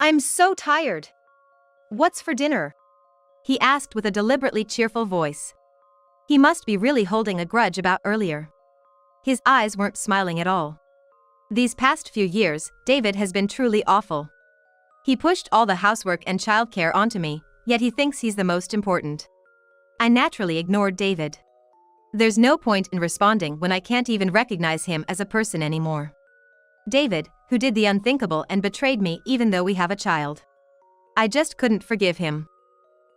I'm so tired. What's for dinner? He asked with a deliberately cheerful voice. He must be really holding a grudge about earlier. His eyes weren't smiling at all. These past few years, David has been truly awful. He pushed all the housework and childcare onto me, yet he thinks he's the most important. I naturally ignored David. There's no point in responding when I can't even recognize him as a person anymore. David, who did the unthinkable and betrayed me even though we have a child. I just couldn't forgive him.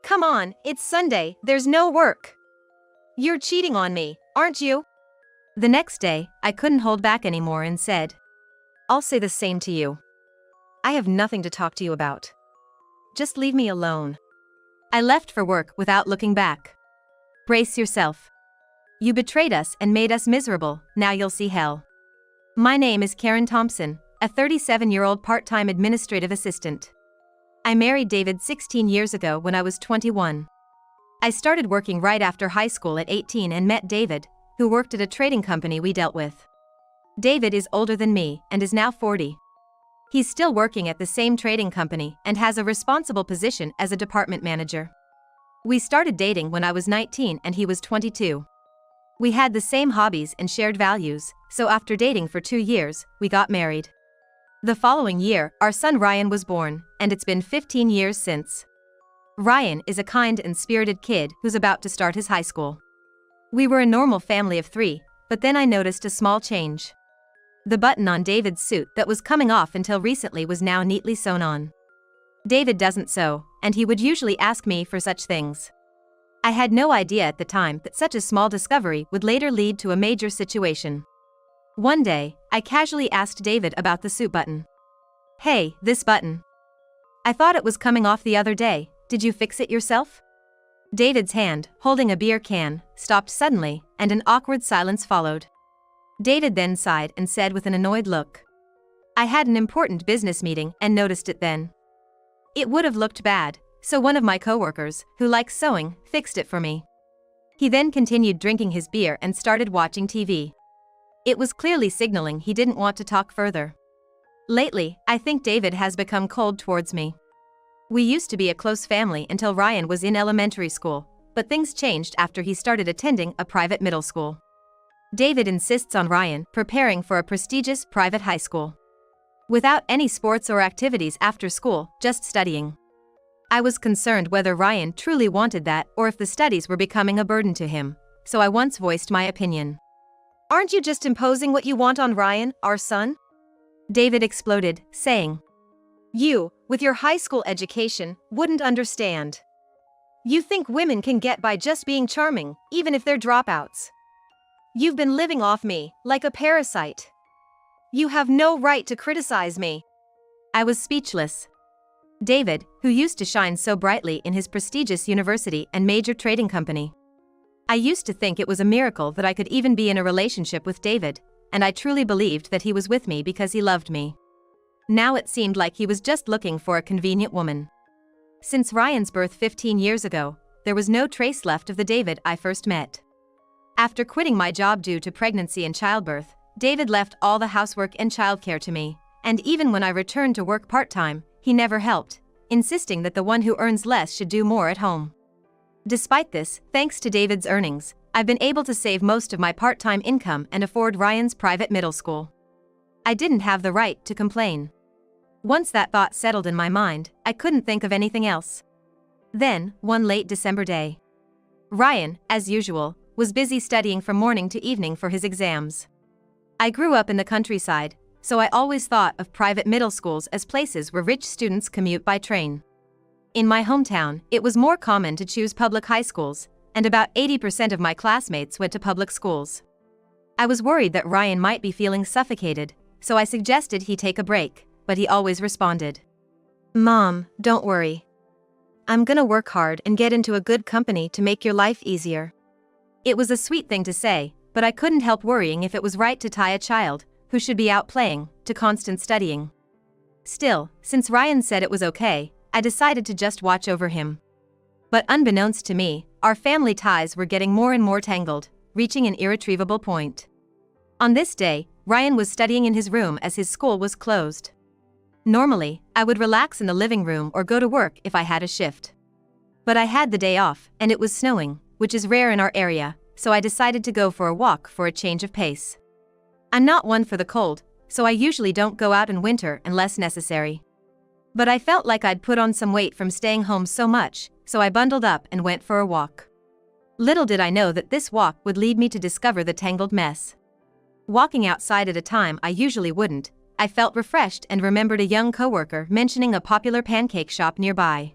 Come on, it's Sunday, there's no work. You're cheating on me, aren't you? The next day, I couldn't hold back anymore and said, I'll say the same to you. I have nothing to talk to you about. Just leave me alone. I left for work without looking back. Brace yourself. You betrayed us and made us miserable, now you'll see hell. My name is Karen Thompson, a 37-year-old part-time administrative assistant. I married David 16 years ago when I was 21. I started working right after high school at 18 and met David, who worked at a trading company we dealt with. David is older than me and is now 40. He's still working at the same trading company and has a responsible position as a department manager. We started dating when I was 19 and he was 22. We had the same hobbies and shared values, so after dating for 2 years, we got married. The following year, our son Ryan was born, and it's been 15 years since. Ryan is a kind and spirited kid who's about to start his high school. We were a normal family of 3, but then I noticed a small change. The button on David's suit that was coming off until recently was now neatly sewn on. David doesn't sew, and he would usually ask me for such things. I had no idea at the time that such a small discovery would later lead to a major situation. One day, I casually asked David about the suit button. Hey, this button. I thought it was coming off the other day, did you fix it yourself? David's hand, holding a beer can, stopped suddenly, and an awkward silence followed. David then sighed and said with an annoyed look, I had an important business meeting and noticed it then. It would have looked bad, so one of my coworkers, who likes sewing, fixed it for me. He then continued drinking his beer and started watching TV. It was clearly signaling he didn't want to talk further. Lately, I think David has become cold towards me. We used to be a close family until Ryan was in elementary school, but things changed after he started attending a private middle school. David insists on Ryan preparing for a prestigious private high school. Without any sports or activities after school, just studying. I was concerned whether Ryan truly wanted that or if the studies were becoming a burden to him, so I once voiced my opinion. Aren't you just imposing what you want on Ryan, our son? David exploded, saying, You, with your high school education, wouldn't understand. You think women can get by just being charming, even if they're dropouts. You've been living off me, like a parasite. You have no right to criticize me. I was speechless. David, who used to shine so brightly in his prestigious university and major trading company. I used to think it was a miracle that I could even be in a relationship with David, and I truly believed that he was with me because he loved me. Now it seemed like he was just looking for a convenient woman. Since Ryan's birth 15 years ago, there was no trace left of the David I first met. After quitting my job due to pregnancy and childbirth, David left all the housework and childcare to me, and even when I returned to work part-time, he never helped, insisting that the one who earns less should do more at home. Despite this, thanks to David's earnings, I've been able to save most of my part-time income and afford Ryan's private middle school. I didn't have the right to complain. Once that thought settled in my mind, I couldn't think of anything else. Then, one late December day, Ryan, as usual, was busy studying from morning to evening for his exams. I grew up in the countryside, so I always thought of private middle schools as places where rich students commute by train. In my hometown, it was more common to choose public high schools, and about 80% of my classmates went to public schools. I was worried that Ryan might be feeling suffocated, so I suggested he take a break, but he always responded, Mom, don't worry. I'm gonna work hard and get into a good company to make your life easier. It was a sweet thing to say, but I couldn't help worrying if it was right to tie a child, who should be out playing, to constant studying. Still, since Ryan said it was okay, I decided to just watch over him. But unbeknownst to me, our family ties were getting more and more tangled, reaching an irretrievable point. On this day, Ryan was studying in his room as his school was closed. Normally, I would relax in the living room or go to work if I had a shift. But I had the day off, and it was snowing, which is rare in our area, so I decided to go for a walk for a change of pace. I'm not one for the cold, so I usually don't go out in winter unless necessary. But I felt like I'd put on some weight from staying home so much, so I bundled up and went for a walk. Little did I know that this walk would lead me to discover the tangled mess. Walking outside at a time I usually wouldn't, I felt refreshed and remembered a young coworker mentioning a popular pancake shop nearby.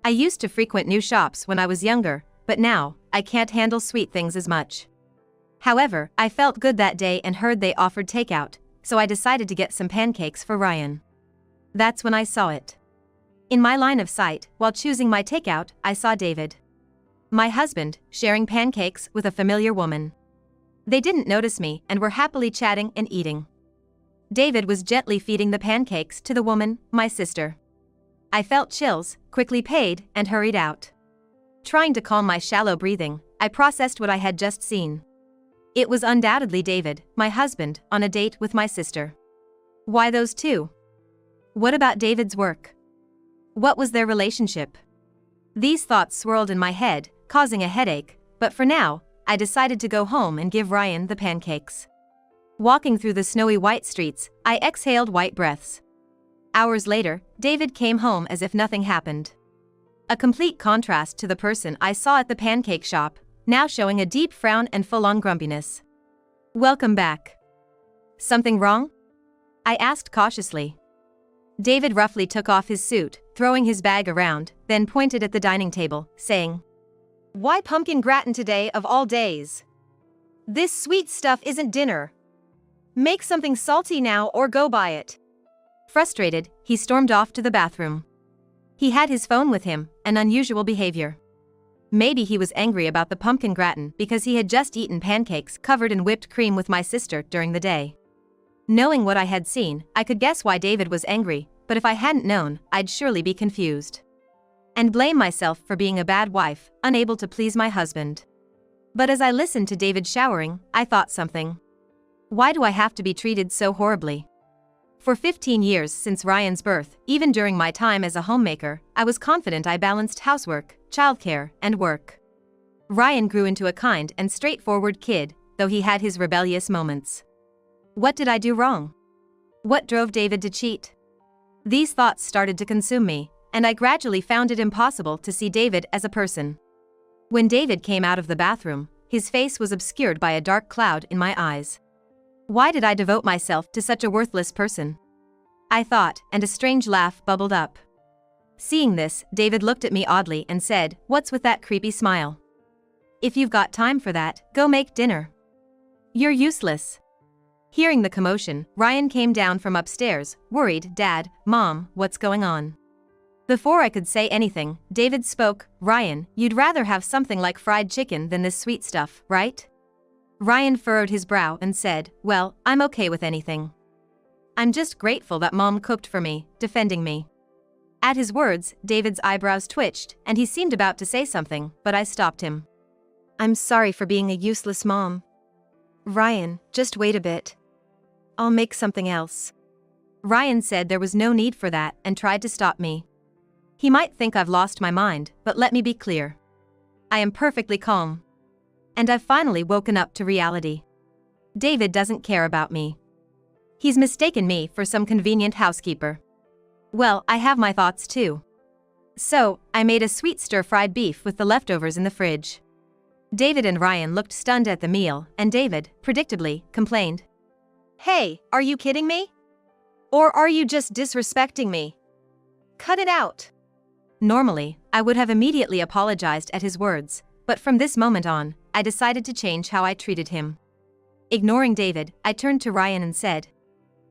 I used to frequent new shops when I was younger, but now, I can't handle sweet things as much. However, I felt good that day and heard they offered takeout, so I decided to get some pancakes for Ryan. That's when I saw it. In my line of sight, while choosing my takeout, I saw David, my husband, sharing pancakes with a familiar woman. They didn't notice me and were happily chatting and eating. David was gently feeding the pancakes to the woman, my sister. I felt chills, quickly paid, and hurried out. Trying to calm my shallow breathing, I processed what I had just seen. It was undoubtedly David, my husband, on a date with my sister. Why those two? What about David's work? What was their relationship? These thoughts swirled in my head, causing a headache, but for now, I decided to go home and give Ryan the pancakes. Walking through the snowy white streets, I exhaled white breaths. Hours later, David came home as if nothing happened. A complete contrast to the person I saw at the pancake shop, now showing a deep frown and full-on grumpiness. Welcome back. Something wrong? I asked cautiously. David roughly took off his suit, throwing his bag around, then pointed at the dining table, saying, "Why pumpkin gratin today of all days? This sweet stuff isn't dinner. Make something salty now or go buy it." Frustrated, he stormed off to the bathroom. He had his phone with him, an unusual behavior. Maybe he was angry about the pumpkin gratin because he had just eaten pancakes covered in whipped cream with my sister during the day. Knowing what I had seen, I could guess why David was angry, but if I hadn't known, I'd surely be confused. And blame myself for being a bad wife, unable to please my husband. But as I listened to David showering, I thought something. Why do I have to be treated so horribly? For 15 years since Ryan's birth, even during my time as a homemaker, I was confident I balanced housework, childcare, and work. Ryan grew into a kind and straightforward kid, though he had his rebellious moments. What did I do wrong? What drove David to cheat? These thoughts started to consume me, and I gradually found it impossible to see David as a person. When David came out of the bathroom, his face was obscured by a dark cloud in my eyes. Why did I devote myself to such a worthless person? I thought, and a strange laugh bubbled up. Seeing this, David looked at me oddly and said, "What's with that creepy smile? If you've got time for that, go make dinner. You're useless." Hearing the commotion, Ryan came down from upstairs, worried. "Dad, Mom, what's going on?" Before I could say anything, David spoke. "Ryan, you'd rather have something like fried chicken than this sweet stuff, right?" Ryan furrowed his brow and said, "Well, I'm okay with anything. I'm just grateful that Mom cooked for me, defending me." At his words, David's eyebrows twitched, and he seemed about to say something, but I stopped him. "I'm sorry for being a useless mom. Ryan, just wait a bit. I'll make something else." Ryan said there was no need for that and tried to stop me. He might think I've lost my mind, but let me be clear. I am perfectly calm. And I've finally woken up to reality. David doesn't care about me. He's mistaken me for some convenient housekeeper. Well, I have my thoughts too. So, I made a sweet stir-fried beef with the leftovers in the fridge. David and Ryan looked stunned at the meal, and David, predictably, complained. "Hey, are you kidding me? Or are you just disrespecting me? Cut it out." Normally, I would have immediately apologized at his words, but from this moment on, I decided to change how I treated him. Ignoring David, I turned to Ryan and said,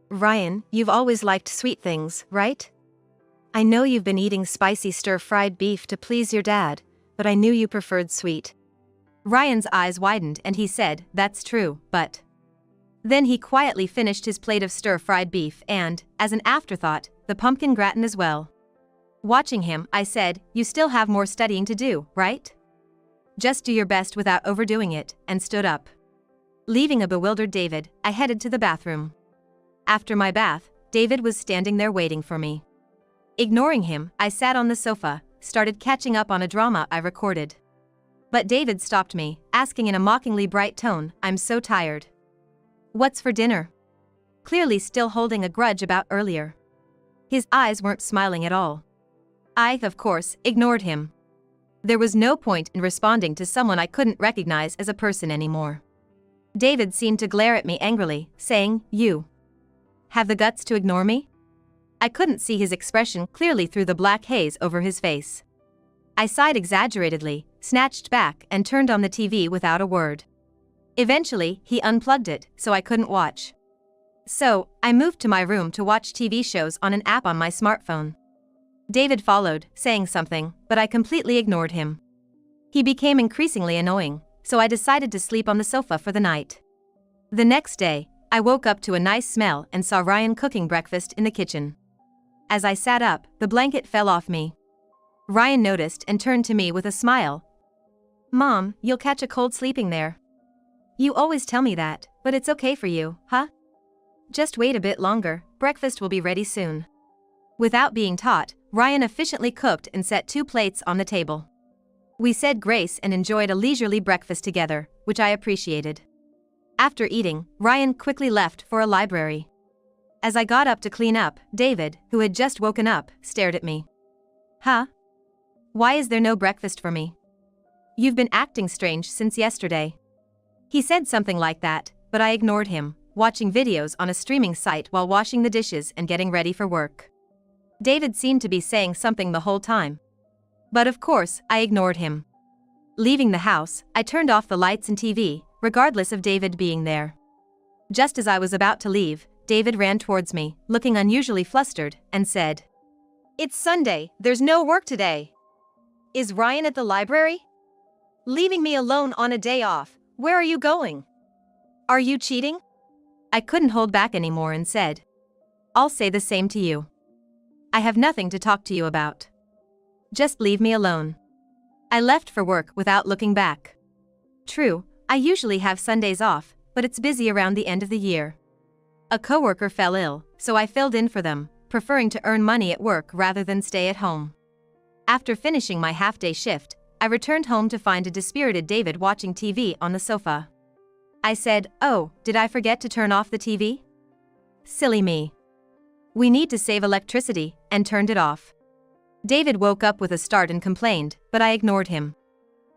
"Ryan, you've always liked sweet things, right? I know you've been eating spicy stir-fried beef to please your dad, but I knew you preferred sweet." Ryan's eyes widened and he said, "That's true, but..." Then he quietly finished his plate of stir-fried beef and, as an afterthought, the pumpkin gratin as well. Watching him, I said, "You still have more studying to do, right? Just do your best without overdoing it," and stood up. Leaving a bewildered David, I headed to the bathroom. After my bath, David was standing there waiting for me. Ignoring him, I sat on the sofa, started catching up on a drama I recorded. But David stopped me, asking in a mockingly bright tone, "I'm so tired. What's for dinner?" Clearly still holding a grudge about earlier. His eyes weren't smiling at all. I, of course, ignored him. There was no point in responding to someone I couldn't recognize as a person anymore. David seemed to glare at me angrily, saying, "You have the guts to ignore me?" I couldn't see his expression clearly through the black haze over his face. I sighed exaggeratedly, snatched back and turned on the TV without a word. Eventually, he unplugged it, so I couldn't watch. So, I moved to my room to watch TV shows on an app on my smartphone. David followed, saying something, but I completely ignored him. He became increasingly annoying, so I decided to sleep on the sofa for the night. The next day, I woke up to a nice smell and saw Ryan cooking breakfast in the kitchen. As I sat up, the blanket fell off me. Ryan noticed and turned to me with a smile. "Mom, you'll catch a cold sleeping there. You always tell me that, but it's okay for you, huh? Just wait a bit longer, breakfast will be ready soon." Without being taught, Ryan efficiently cooked and set 2 plates on the table. We said grace and enjoyed a leisurely breakfast together, which I appreciated. After eating, Ryan quickly left for a library. As I got up to clean up, David, who had just woken up, stared at me. "Huh? Why is there no breakfast for me? You've been acting strange since yesterday." He said something like that, but I ignored him, watching videos on a streaming site while washing the dishes and getting ready for work. David seemed to be saying something the whole time. But of course, I ignored him. Leaving the house, I turned off the lights and TV, regardless of David being there. Just as I was about to leave, David ran towards me, looking unusually flustered, and said, "It's Sunday, there's no work today. Is Ryan at the library? Leaving me alone on a day off, where are you going? Are you cheating?" I couldn't hold back anymore and said, "I'll say the same to you. I have nothing to talk to you about. Just leave me alone." I left for work without looking back. True, I usually have Sundays off, but it's busy around the end of the year. A coworker fell ill, so I filled in for them, preferring to earn money at work rather than stay at home. After finishing my half-day shift, I returned home to find a dispirited David watching TV on the sofa. I said, "Oh, did I forget to turn off the TV? Silly me. We need to save electricity," and turned it off. David woke up with a start and complained, but I ignored him.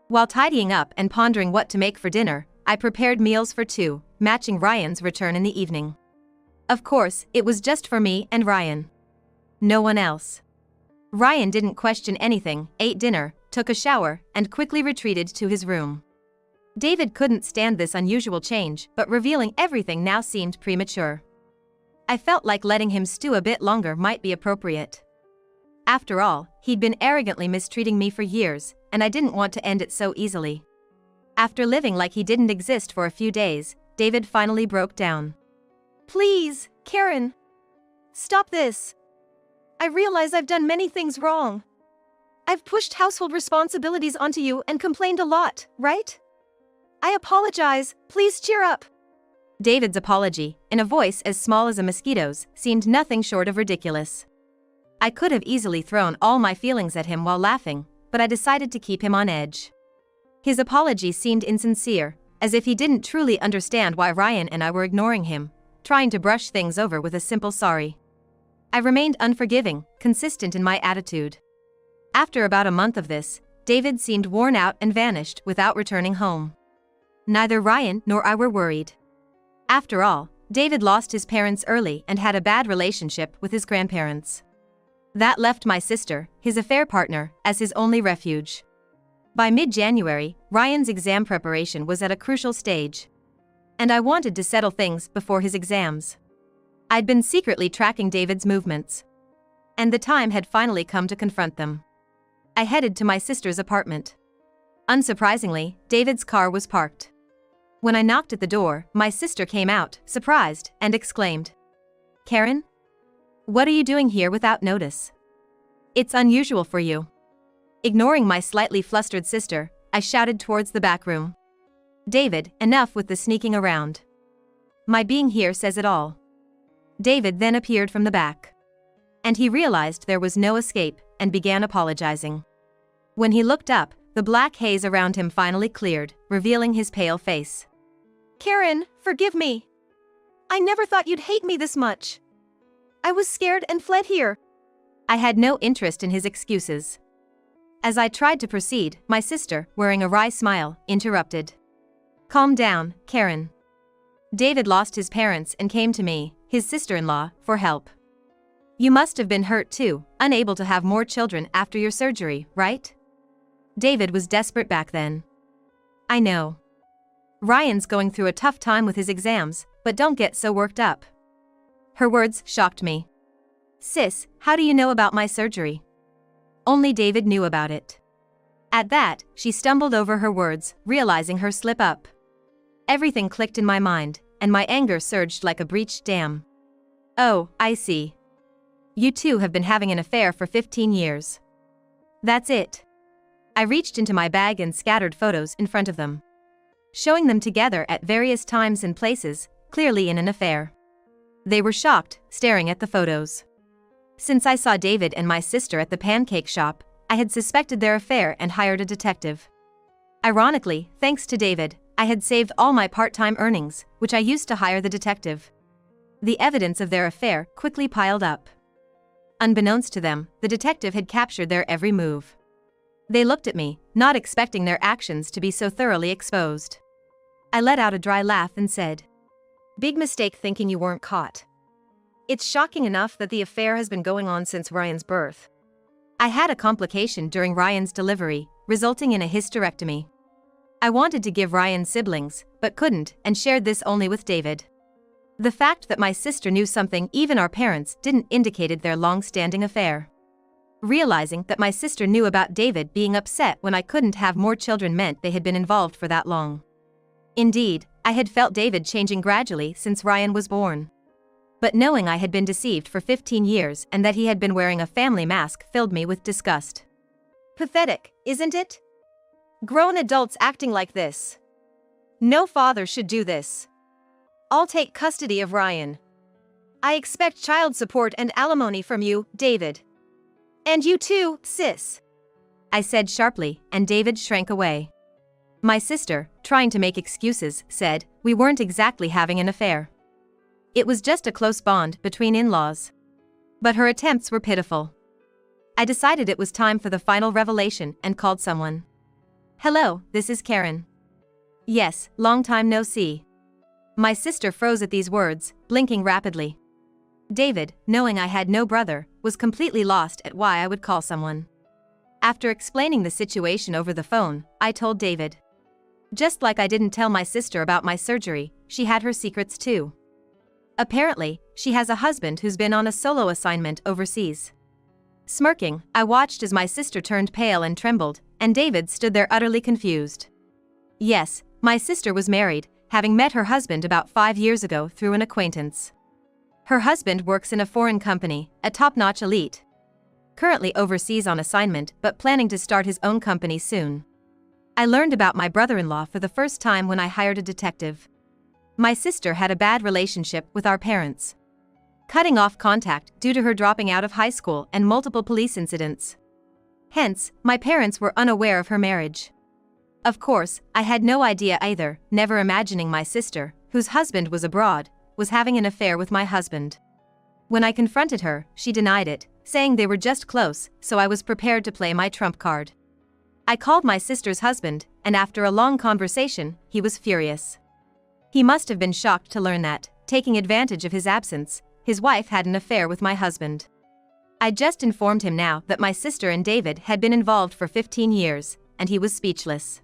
While tidying up and pondering what to make for dinner, I prepared meals for 2, matching Ryan's return in the evening. Of course, it was just for me and Ryan. No one else. Ryan didn't question anything, ate dinner, took a shower, and quickly retreated to his room. David couldn't stand this unusual change, but revealing everything now seemed premature. I felt like letting him stew a bit longer might be appropriate. After all, he'd been arrogantly mistreating me for years, and I didn't want to end it so easily. After living like he didn't exist for a few days, David finally broke down. "Please, Karen. Stop this. I realize I've done many things wrong. I've pushed household responsibilities onto you and complained a lot, right? I apologize, please cheer up." David's apology, in a voice as small as a mosquito's, seemed nothing short of ridiculous. I could have easily thrown all my feelings at him while laughing, but I decided to keep him on edge. His apology seemed insincere, as if he didn't truly understand why Ryan and I were ignoring him, trying to brush things over with a simple sorry. I remained unforgiving, consistent in my attitude. After about a month of this, David seemed worn out and vanished without returning home. Neither Ryan nor I were worried. After all, David lost his parents early and had a bad relationship with his grandparents. That left my sister, his affair partner, as his only refuge. By mid-January, Ryan's exam preparation was at a crucial stage. And I wanted to settle things before his exams. I'd been secretly tracking David's movements. And the time had finally come to confront them. I headed to my sister's apartment. Unsurprisingly, David's car was parked. When I knocked at the door, my sister came out, surprised, and exclaimed, "Karen? What are you doing here without notice? It's unusual for you." Ignoring my slightly flustered sister, I shouted towards the back room. "David, enough with the sneaking around. My being here says it all. David then appeared from the back. And he realized there was no escape and began apologizing. When he looked up, the black haze around him finally cleared, revealing his pale face. Karen, forgive me. I never thought you'd hate me this much. I was scared and fled here. I had no interest in his excuses. As I tried to proceed, my sister, wearing a wry smile, interrupted. Calm down, Karen. David lost his parents and came to me, his sister-in-law, for help. You must have been hurt too, unable to have more children after your surgery, right? David was desperate back then. I know. Ryan's going through a tough time with his exams, but don't get so worked up. Her words shocked me. Sis, how do you know about my surgery? Only David knew about it. At that, she stumbled over her words, realizing her slip up. Everything clicked in my mind, and my anger surged like a breached dam. Oh, I see. You two have been having an affair for 15 years. That's it. I reached into my bag and scattered photos in front of them, showing them together at various times and places, clearly in an affair. They were shocked, staring at the photos. Since I saw David and my sister at the pancake shop, I had suspected their affair and hired a detective. Ironically, thanks to David, I had saved all my part-time earnings, which I used to hire the detective. The evidence of their affair quickly piled up. Unbeknownst to them, the detective had captured their every move. They looked at me, not expecting their actions to be so thoroughly exposed. I let out a dry laugh and said, "Big mistake thinking you weren't caught. It's shocking enough that the affair has been going on since Ryan's birth. I had a complication during Ryan's delivery, resulting in a hysterectomy. I wanted to give Ryan siblings, but couldn't, and shared this only with David. The fact that my sister knew something even our parents didn't indicated their long-standing affair. Realizing that my sister knew about David being upset when I couldn't have more children meant they had been involved for that long. Indeed, I had felt David changing gradually since Ryan was born. But knowing I had been deceived for 15 years and that he had been wearing a family mask filled me with disgust. Pathetic, isn't it? Grown adults acting like this. No father should do this. I'll take custody of Ryan. I expect child support and alimony from you, David. And you too, sis," I said sharply, and David shrank away. My sister, trying to make excuses, said, "We weren't exactly having an affair. It was just a close bond between in-laws." But her attempts were pitiful. I decided it was time for the final revelation and called someone. "Hello, this is Karen." "Yes, long time no see." My sister froze at these words, blinking rapidly. David, knowing I had no brother, was completely lost at why I would call someone. After explaining the situation over the phone, I told David. Just like I didn't tell my sister about my surgery, she had her secrets too. Apparently, she has a husband who's been on a solo assignment overseas. Smirking, I watched as my sister turned pale and trembled, and David stood there utterly confused. Yes, my sister was married, having met her husband about 5 years ago through an acquaintance. Her husband works in a foreign company, a top-notch elite. Currently overseas on assignment but planning to start his own company soon. I learned about my brother-in-law for the first time when I hired a detective. My sister had a bad relationship with our parents, cutting off contact due to her dropping out of high school and multiple police incidents. Hence, my parents were unaware of her marriage. Of course, I had no idea either, never imagining my sister, whose husband was abroad, was having an affair with my husband. When I confronted her, she denied it, saying they were just close, so I was prepared to play my trump card. I called my sister's husband, and after a long conversation, he was furious. He must have been shocked to learn that, taking advantage of his absence, his wife had an affair with my husband. I just informed him now that my sister and David had been involved for 15 years, and he was speechless.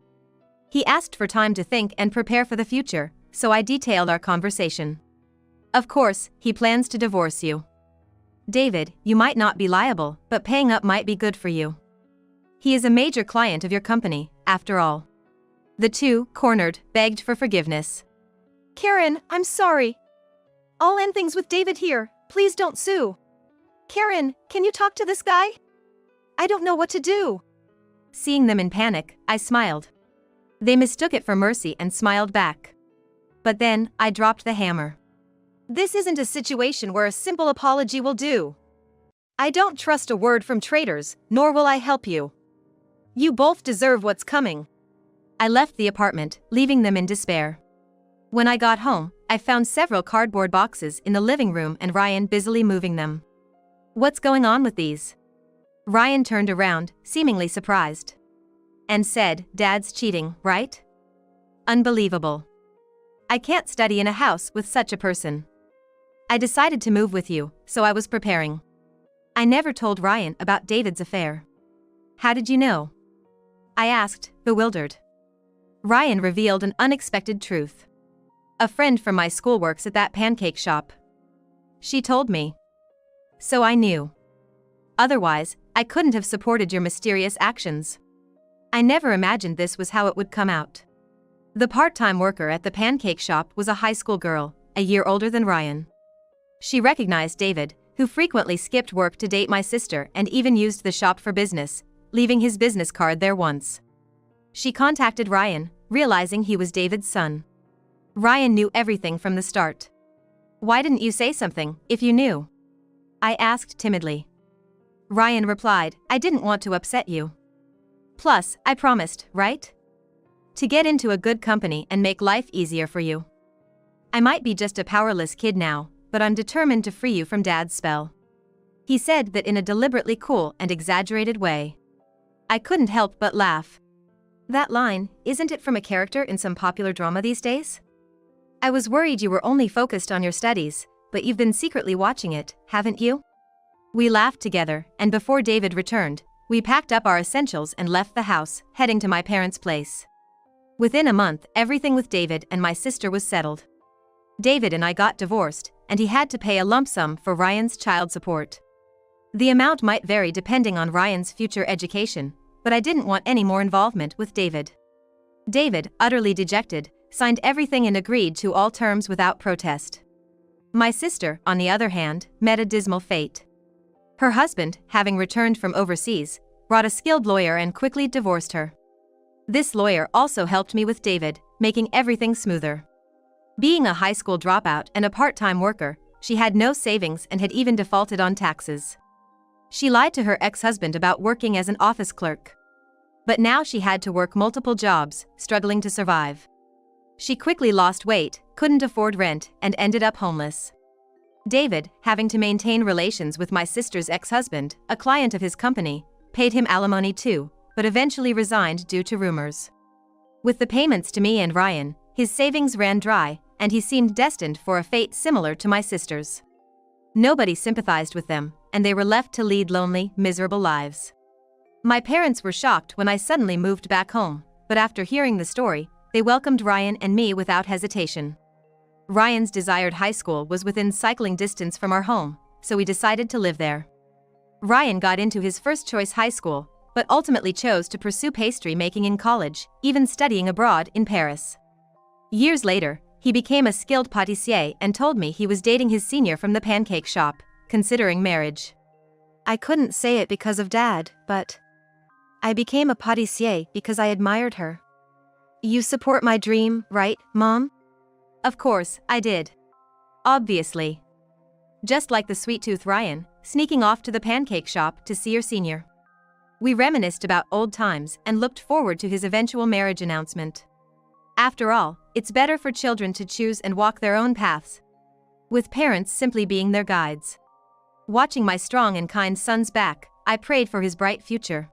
He asked for time to think and prepare for the future, so I detailed our conversation. Of course, he plans to divorce you. David, you might not be liable, but paying up might be good for you. He is a major client of your company, after all. The two, cornered, begged for forgiveness. "Karen, I'm sorry. I'll end things with David here, please don't sue. Karen, can you talk to this guy? I don't know what to do." Seeing them in panic, I smiled. They mistook it for mercy and smiled back. But then, I dropped the hammer. This isn't a situation where a simple apology will do. I don't trust a word from traitors, nor will I help you. You both deserve what's coming. I left the apartment, leaving them in despair. When I got home, I found several cardboard boxes in the living room and Ryan busily moving them. What's going on with these? Ryan turned around, seemingly surprised. And said, Dad's cheating, right? Unbelievable. I can't study in a house with such a person. I decided to move with you, so I was preparing. I never told Ryan about David's affair. How did you know? I asked, bewildered. Ryan revealed an unexpected truth. A friend from my school works at that pancake shop. She told me. So I knew. Otherwise, I couldn't have supported your mysterious actions. I never imagined this was how it would come out. The part-time worker at the pancake shop was a high school girl, a year older than Ryan. She recognized David, who frequently skipped work to date my sister and even used the shop for business, leaving his business card there once. She contacted Ryan, realizing he was David's son. Ryan knew everything from the start. Why didn't you say something, if you knew? I asked timidly. Ryan replied, I didn't want to upset you. Plus, I promised, right? To get into a good company and make life easier for you. I might be just a powerless kid now, but I'm determined to free you from Dad's spell. He said that in a deliberately cool and exaggerated way. I couldn't help but laugh. That line, isn't it from a character in some popular drama these days? I was worried you were only focused on your studies, but you've been secretly watching it, haven't you? We laughed together, and before David returned, we packed up our essentials and left the house, heading to my parents' place. Within a month, everything with David and my sister was settled. David and I got divorced, and he had to pay a lump sum for Ryan's child support. The amount might vary depending on Ryan's future education, but I didn't want any more involvement with David. David, utterly dejected, signed everything and agreed to all terms without protest. My sister, on the other hand, met a dismal fate. Her husband, having returned from overseas, brought a skilled lawyer and quickly divorced her. This lawyer also helped me with David, making everything smoother. Being a high school dropout and a part-time worker, she had no savings and had even defaulted on taxes. She lied to her ex-husband about working as an office clerk. But now she had to work multiple jobs, struggling to survive. She quickly lost weight, couldn't afford rent, and ended up homeless. David, having to maintain relations with my sister's ex-husband, a client of his company, paid him alimony too, but eventually resigned due to rumors. With the payments to me and Ryan, his savings ran dry, and he seemed destined for a fate similar to my sister's. Nobody sympathized with them, and they were left to lead lonely, miserable lives. My parents were shocked when I suddenly moved back home, but after hearing the story, they welcomed Ryan and me without hesitation. Ryan's desired high school was within cycling distance from our home, so we decided to live there. Ryan got into his first choice high school, but ultimately chose to pursue pastry making in college, even studying abroad in Paris. Years later, he became a skilled pâtissier and told me he was dating his senior from the pancake shop, considering marriage. I couldn't say it because of Dad, but I became a pâtissier because I admired her. You support my dream, right, Mom? Of course, I did. Obviously. Just like the sweet-tooth Ryan, sneaking off to the pancake shop to see your senior. We reminisced about old times and looked forward to his eventual marriage announcement. After all, it's better for children to choose and walk their own paths, with parents simply being their guides. Watching my strong and kind son's back, I prayed for his bright future.